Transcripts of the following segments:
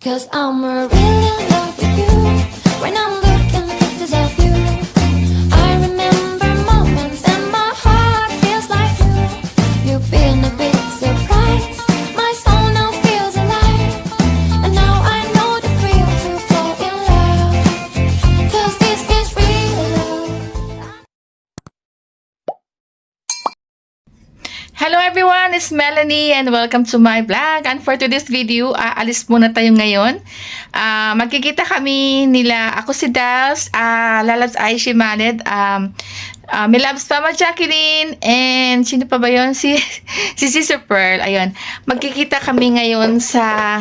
'Cause I'm really in love with you. When I'm looking at pictures of you, I remember moments and my heart feels like you. You've been a big surprise. My soul now feels alive. And now I know the thrill to fall in love. 'Cause this is real love. Hello everyone, it's Melanie and welcome to my vlog. And for today's video, aalis muna tayo ngayon. Magkikita kami nila, ako si Dals, Lalabs Aishi Maned, Milabs Mama Jacqueline, and sino pa ba yun? Si Sister Pearl. Ayun, magkikita kami ngayon sa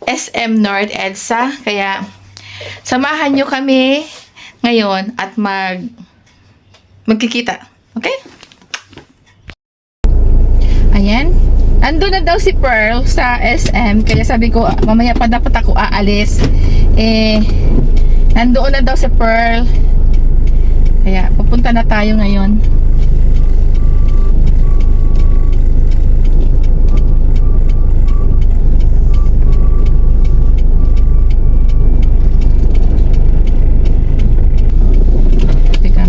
SM North EDSA. Kaya, samahan nyo kami ngayon at magkikita. Okay? Ayan. Ando na daw si Pearl sa SM. Kaya sabi ko, mamaya pa dapat ako aalis. Nandoon na daw si Pearl. Kaya, pupunta na tayo ngayon. Teka.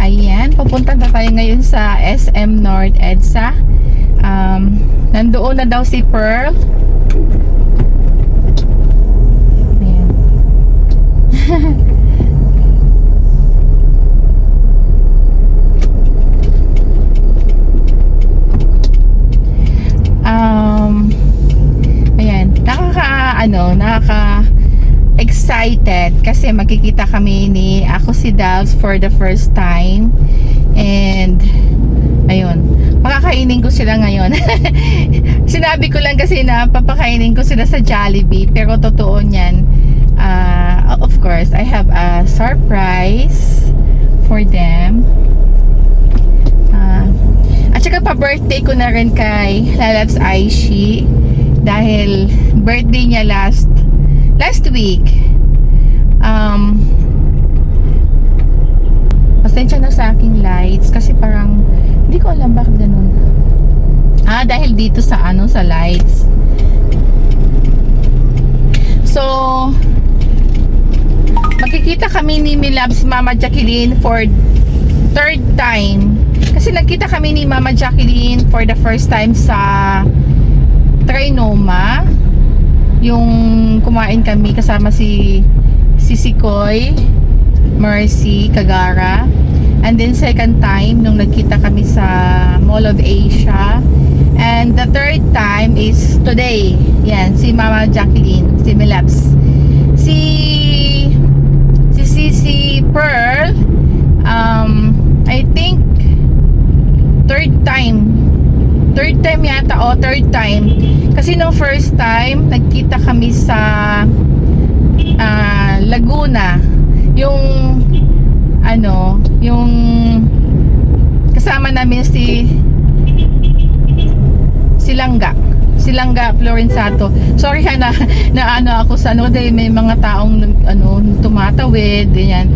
Ayan, pupunta na tayo ngayon sa SM North EDSA. Nandoon na daw si Pearl. Ayan. Ayan, nakaka excited kasi magkikita kami ni ako si Dals for the first time. And ayun, pakakainin ko sila ngayon. Sinabi ko lang kasi na papakainin ko sila sa Jollibee, pero totoo niyan. Of course, I have a surprise for them. At saka pa-birthday ko na rin kay Lalabs Aishi dahil birthday niya last week. Pasensya na sa aking lights kasi parang hindi ko alam bakit ganun. Dahil dito sa sa lights. So, magkikita kami ni Milabs Mama Jacqueline for third time. Kasi nagkita kami ni Mama Jacqueline for the first time sa Trinoma. Yung kumain kami kasama si Sikoy, Mercy, Kagara. And then second time nung nagkita kami sa Mall of Asia. And the third time is today. Yan, si Mama Jacqueline, si Milabs. Si Pearl, I think third time yata, third time. Kasi no first time nagkita kami sa Laguna. Yung kasama namin si Langga Florenzato. Sorry na ako sa dahil may mga taong tumatawid ganyan.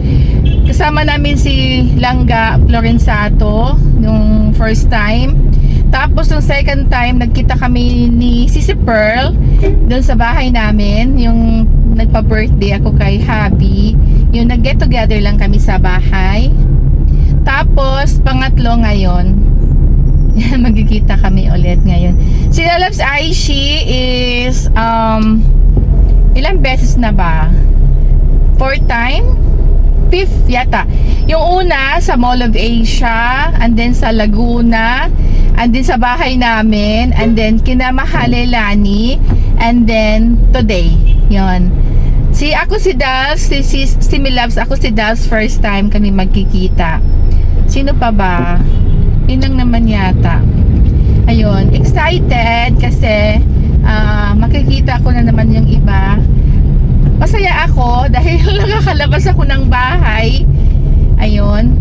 Kasama namin si Langga Florenzato yung first time. Tapos yung second time nagkita kami ni si Pearl doon sa bahay namin, yung nagpa-birthday ako kay Habi. Yung nag-get together lang kami sa bahay. Tapos pangatlo ngayon, magkikita kami ulit ngayon. Si Lalabs Aishi is ilang beses na ba? Fourth time? Fifth yata. Yung una sa Mall of Asia, and then sa Laguna, and then sa bahay namin, and then kina Mahalelani, and then today. Yon. Ako si Dals, si Milabs, ako si Dals, first time kami magkikita. Sino pa ba? Yun lang naman yata. Ayun, excited kasi makikita ko na naman yung iba. Masaya ako dahil nakakalabas ako ng bahay. Ayun,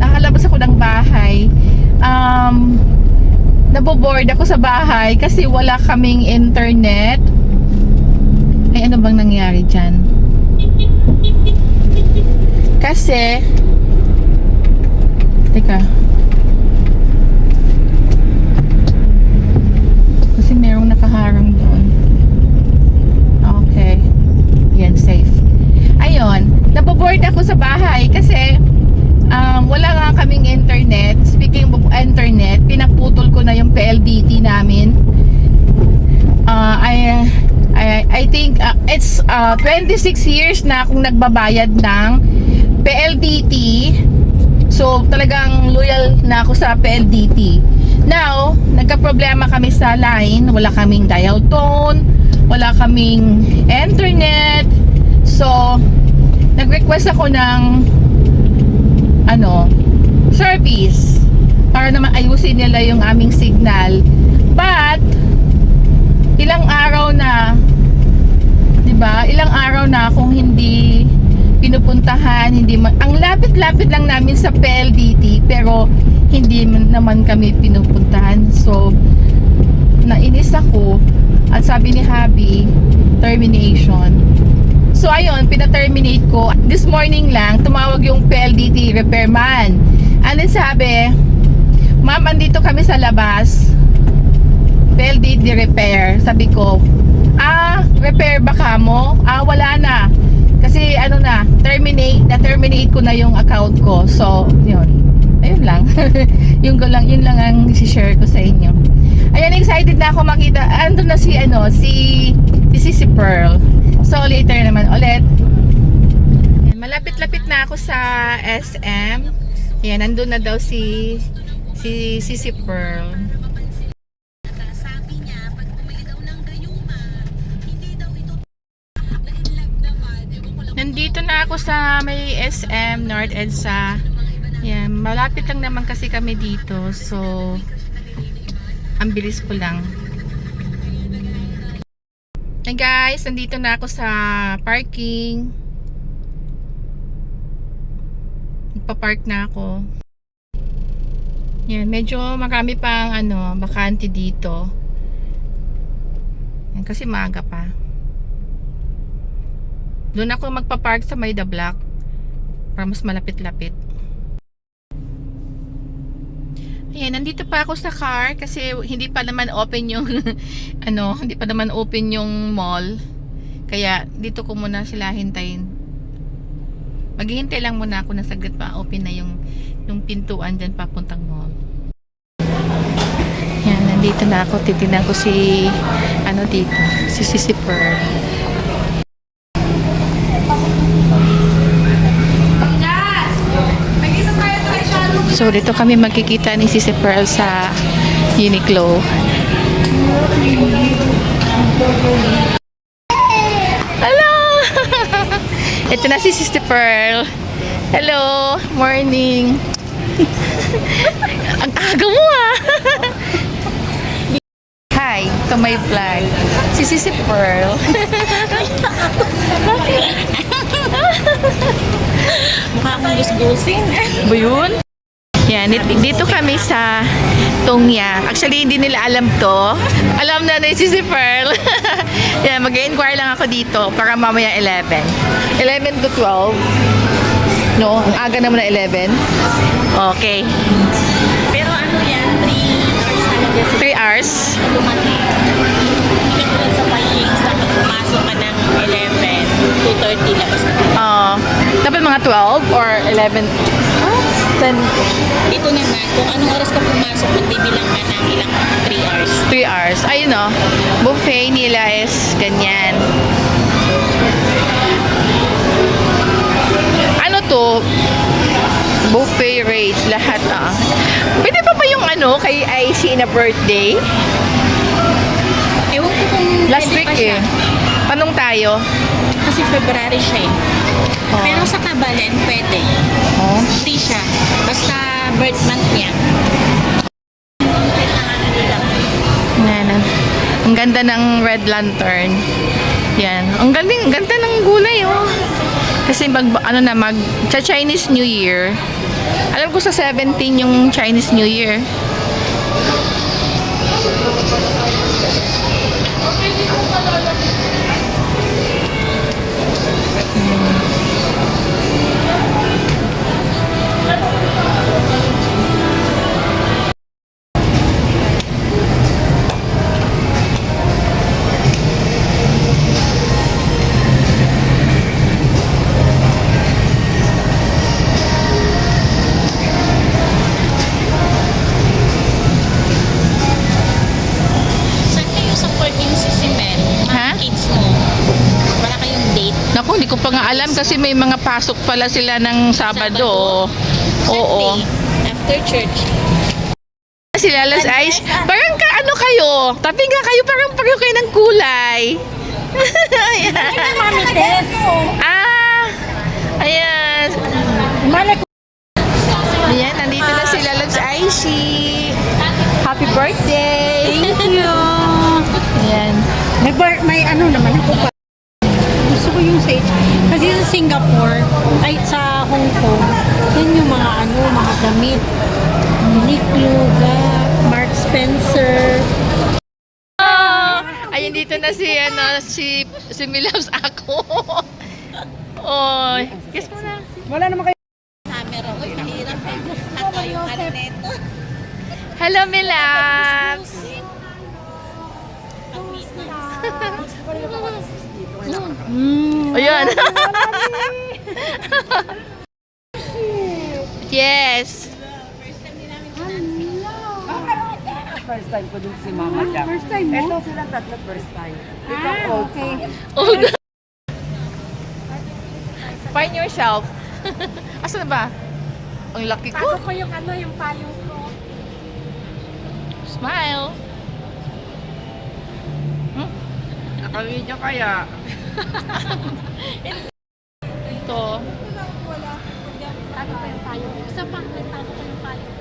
nakakalabas ako ng bahay. Naboboard ako sa bahay kasi wala kaming internet. Ay, ano bang nangyari dyan? Kasi teka, namin. I think it's 26 years na akong nagbabayad ng PLDT. So talagang loyal na ako sa PLDT. Now, nagka-problema kami sa line, wala kaming dial tone, wala kaming internet. So nag-request ako ng service para naman ayusin nila yung aming signal. But ilang araw na, 'di ba? Ilang araw na akong hindi pinupuntahan, ang lapit-lapit lang namin sa PLDT pero hindi naman kami pinupuntahan. So nainis ako at sabi ni Habi, termination. So ayun, pina-terminate ko. This morning lang tumawag yung PLDT repairman. And then sabi, "Ma'am, andito kami sa labas. PLDT repair." Sabi ko, repair ba ka mo? Wala na. Kasi na-terminate ko na yung account ko. So, yun. Ayun lang. yun lang ang i-share ko sa inyo. Ayan, excited na ako makita. Ando na si Pearl. So, later naman ulit. Ayan, malapit-lapit na ako sa SM. Ayan, nandun na daw si Pearl. Nandito na ako sa may SM North EDSA. Yan, malapit lang naman kasi kami dito. So, ang bilis ko lang. Hey guys, nandito na ako sa parking. Nagpa-park na ako. Yan, medyo marami pang bakante dito. Yan, kasi maaga pa. Doon ako magpa-park sa May The Block para mas malapit-lapit. Ayan, nandito pa ako sa car kasi hindi pa naman open yung hindi pa naman open yung mall. Kaya dito ko muna sila hintayin. Maghihintay lang muna ako na saglit pa open na yung pintuan dyan papuntang mall. Ayan, nandito na ako. Titignan ko si si Pearl. So dito kami magkikita ni Sisi Pearl sa Uniqlo. Hello! Ito na si Sisi Pearl. Hello! Morning! Ang aga mo Hi! To my vlog. Si Sisi Pearl. Mukha akong gusgusin. Ba yun? Yan, dito kami sa Tongya. Actually, hindi nila alam to. Alam na si Pearl. Yan, mag-inquire lang ako dito para mamaya 11. 11 to 12. No, ang aga naman na 11. Okay. Pero yan, 3 hours talaga 3 hours? dumating. Hindi ko lang sa Payings, dapat pumasok ka ng 11, 2:30 labas ka. Dapat mga 12 or 11? 10. Dito naman, kung anong oras ka pumasok, magbibilang ka ng ilang 3 hours. 3 hours. Ayun buffet nila is ganyan. Ano to? Buffet rates, lahat Pwede pa ba yung kay IC na birthday? Ewan ko kung Last pwede week pa siya. Tanong tayo. Kasi February siya Pero sa Kabalen, pwede. Free siya. Basta birth month niya. Yan. Ang ganda ng red lantern. Yan. Ang ganda ng gulay Kasi Chinese New Year. Alam ko sa 17 yung Chinese New Year. pa nga alam kasi may mga pasok pala sila ng Sabado. Oo. Sunday, after church. Sila Las Ice. Parang ka ano kayo? Tabi nga kayo, parang pareho kayo ng kulay. Ayan. Mami Tess. Ayan. Ayan, nandito na sila Loves Aishi. Happy birthday! Thank you. Ayan. May ano naman ako pa. Gusto ko yung sa kasi sa Singapore, ay sa Hong Kong, yan yung mga mga damit. Uniqlo, Gap, Mark Spencer. Ayun, dito na si Milabs ako. Oy, kiss mo na. Wala naman kayo. Camera ko, hirap eh. Ako yung ano neto. Hello, Milabs. Ayan. Yes. First time ko din si Mama Jack. First time mo? Ito silang tatlo first time. Ikaw old Okay. Oh, find yourself. Asan na ba? Ang laki ko. Bago ko yung yung payong ko. Smile. Naka-video kaya. Ito. Bago ko yung payong ko. Sa pangit, bago ko yung payong ko.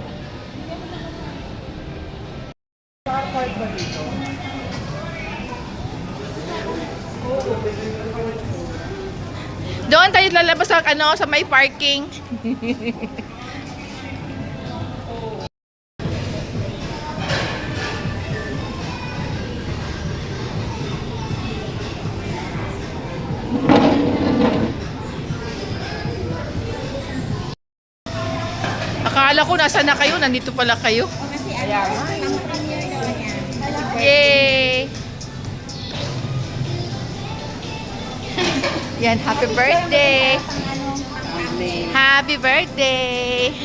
Doon tayo lalabas sa sa may parking. Akala ko nasa na kayo, nandito pala kayo. Kaya nga. Yay! Yan, happy birthday! Happy birthday!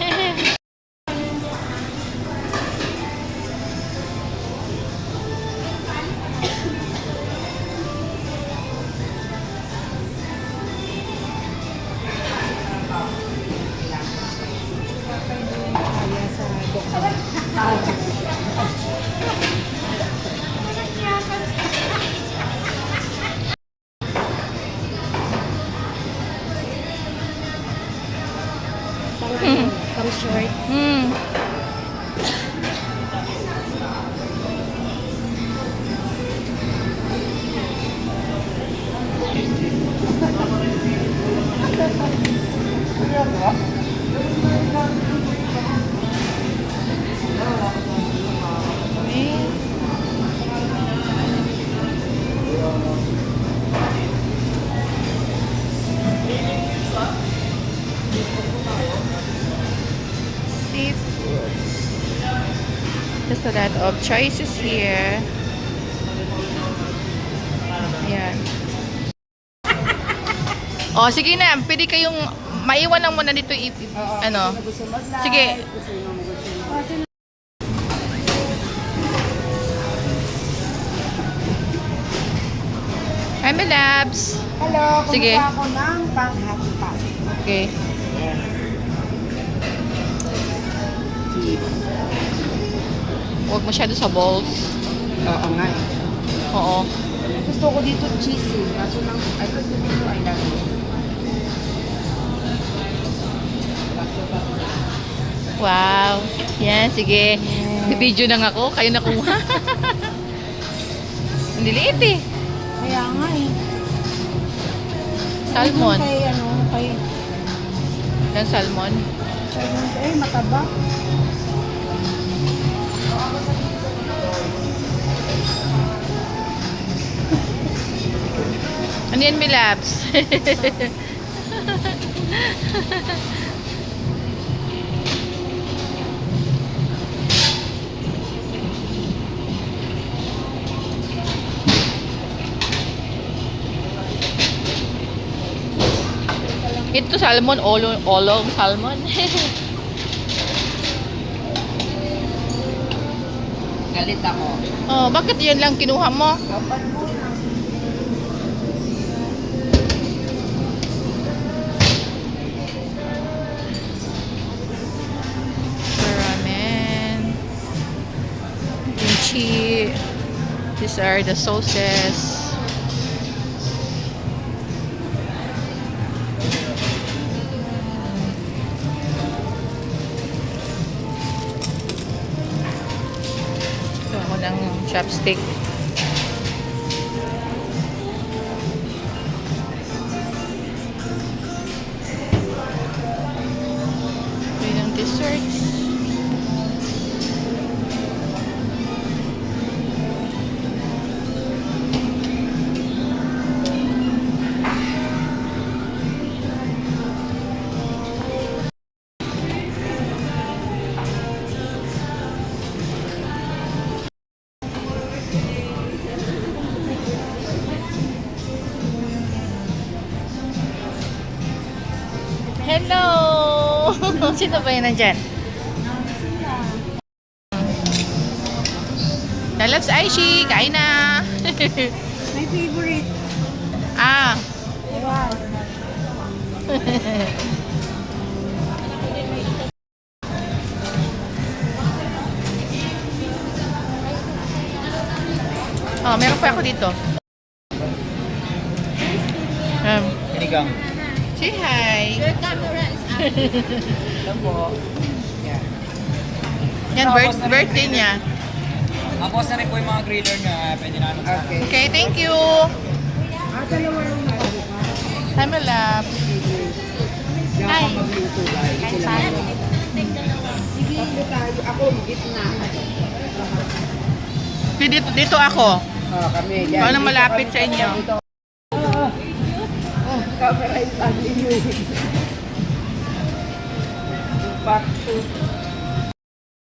Pang short. Hmm. Seafoods. There's a lot of choices here. Ayan. Oh, sige na. Pwede kayong maiwan lang muna dito. Ano? Gusto mag-live. Sige. Gusto nyo gusto. Hi, my labs. Hello, Sige. kumuha ako ng pang-hot pot. Okay. Huwag masyado sa balls. Oo nga eh. Oo. Gusto ko dito cheesy. Kaso lang, ay gusto dito ay lang. Wow. Yan, sige. Video na nga ako. Kayo na kumuha. Ang liliit eh. Kaya nga eh. Salmon. Kay Yan, salmon. mataba. Ano yan, my labs? Ito salmon, olong salmon. Galit ako. Oh, bakit yan lang kinuha mo? Kapan mo. kimchi. These are the sauces. Ito ako ng chopstick. Ito yung desserts. Hello! Sino ba yun nandyan? Lalabs Aishi, kain na! My favorite. Ah! Wow. Oh, meron pa ako dito. Sinigang. Say hi! Yan, birthday niya. Tapos na rin po yung mga griller niya. Pwede namin sana. Okay, thank you! Time lap. Hi! Dito ako. Kami. Paano malapit sa inyo? Copyright ang inyo. Back to...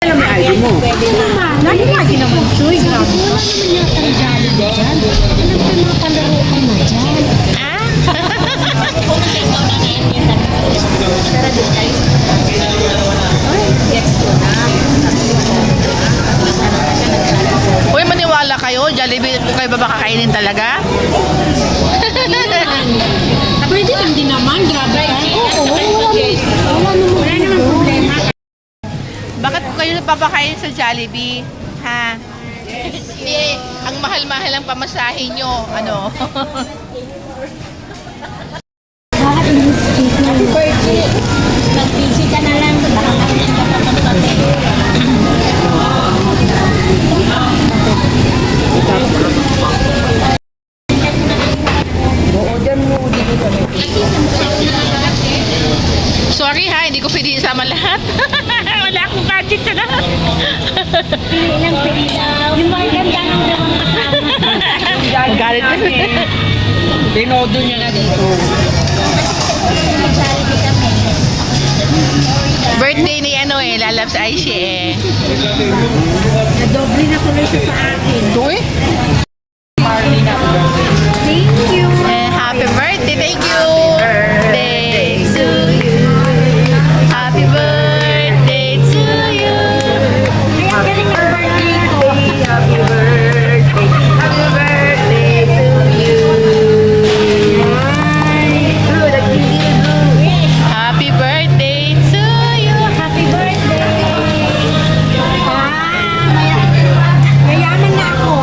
Alam mo ID mo? Lagi naman, Choy. Grabe. Wala naman yata ang Jollibee dyan. Ano pa mga palaro ka na dyan? Uy, maniwala kayo? Jollibee kayo ba kakainin talaga? Pwede lang din naman. Grabe ka. Oo, wala naman problema. Bakit ko kayo napapakain sa Jollibee? Ha? Eh, ang mahal-mahal ang pamasahe nyo. Ano? Bakit hindi speaking? Mag-busy ka na lang. Baka kami ka Buodan mo dito kami. Sorry ha, hindi ko pwede isama lahat. Wala akong budget sa lahat. pili ng pili daw. Yung mga ganda ng dalawang kasama. Galit Tinodo niya na dito. Mag-Jollibee kami. Birthday ni Lalabs Aishi eh. Nadoble na tuloy siya sa akin. Uy? Thank you. Happy birthday, thank you. Birthday to you. Happy birthday to you. Kaya galing ang birthday ko. Happy birthday. Happy birthday to you. Happy birthday to you. Happy birthday. Mayaman na ako.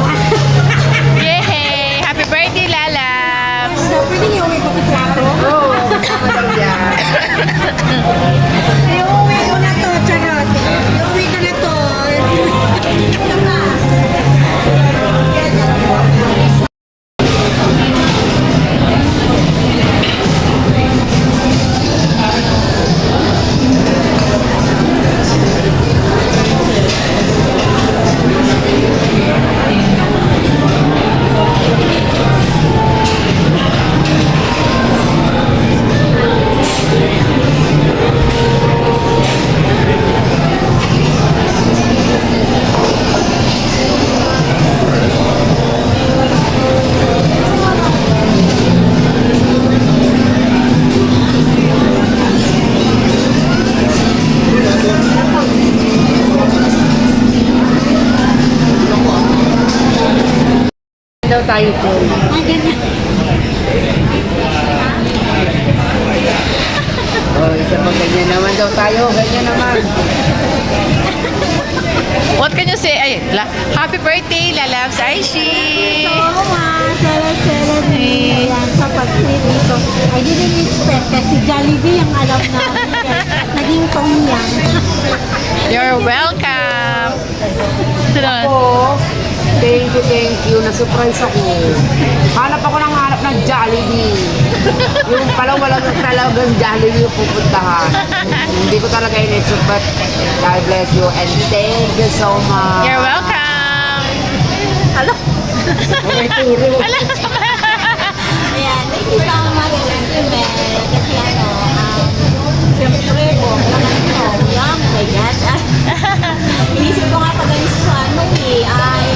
Yay! Happy birthday, Lalabs. So, pwede niyo uwi ko piklaro? Oo, kasama lang yan. Iuwi ko na to, charot. Iuwi ko na to. Daw tayo po. Ay, ganyan. Oh, isa pang ganyan naman daw tayo. Ganyan naman. What can you say? Ay, happy birthday, Lalabs Aishi! So much. Hey. Ayan, sa pag-treat dito. I didn't expect kasi Jollibee ang alam namin. Naging Tongyang. You're welcome! Ito na. Thank you. Na-surprise ako. Hanap ako ng hanap ng Jollibee. Yung pala walang talagang Jollibee yung pupuntahan. Hindi ko talaga in-expect, but God bless you and thank you so much. You're welcome! Hala. Ala! Ayan, thank you so much, Mr. Mel. Kasi siyempre po, lakas ko. Oh my gosh. Inisip ko nga pag alis ko, ay,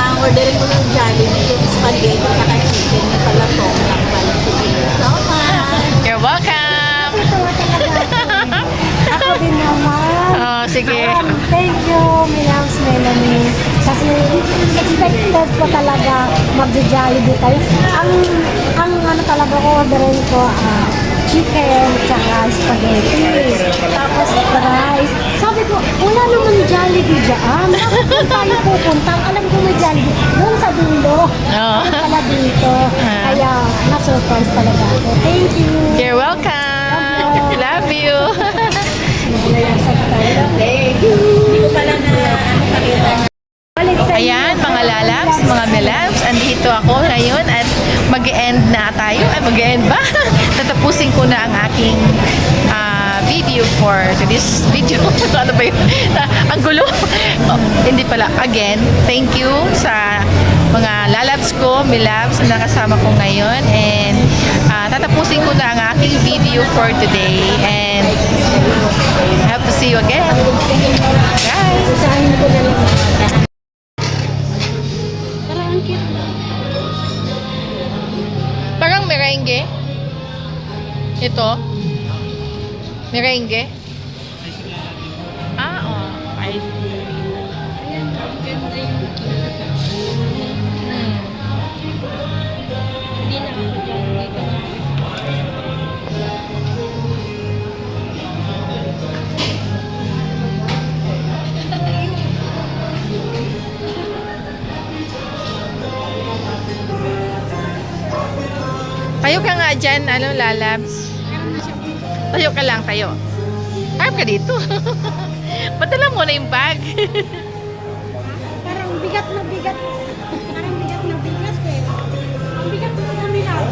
ang orderin ko ng Jollibee, yung spaghetti, saka chicken, yung palatong, lang pala. Thank you so much. You're welcome! Ako din naman. Oh, sige. Thank you, Milams Melanie. Kasi expected ko talaga mag-Jollibee tayo. Ang ano talaga orderin ko, chicken, tsaka spaghetti, tapos rice. Sabi ko, wala naman Jollibee dyan. Bakit tayo pupunta? Alam ko may Jollibee. Doon sa dulo. Oh. Pala dito. Kaya, na-surprise talaga ako. Thank you. You're welcome! Love you! Thank you. Hindi ko pala nakita. Ayan, mga lalabs, mga melabs, andito ako ngayon at mag-end na tayo. Ay, mag-end ba? Tatapusin ko na ang aking video for this video. Ano ba yun? Ang gulo. Oh, hindi pala. Again, thank you sa mga lalabs ko, melabs na nakasama ko ngayon. And tatapusin ko na ang aking video for today. And I hope to see you again. Guys! Usahin ko na lang. Parang ang cute. Parang merengue. Ito. Merengue. Oh. I see. Hindi na ako dyan. Dito na. Tayo ka nga dyan, lalabs. Tayo ka lang, tayo. Harap ka dito. Padala mo na yung bag. Parang bigat na bigat. Parang bigat na bigat eh. Ang bigat na kami lang.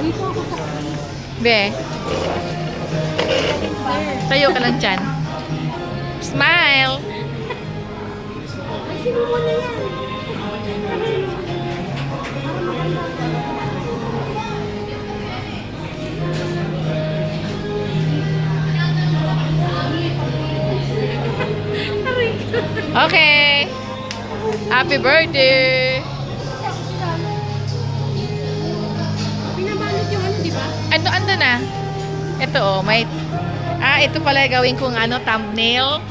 Dito ako sa Be. Tayo ka lang dyan. Smile. Ay, sino mo na yan? Okay. Happy birthday. Pinabalot yung ano, di ba? Ando na. Ito may ito pala gawin kong thumbnail.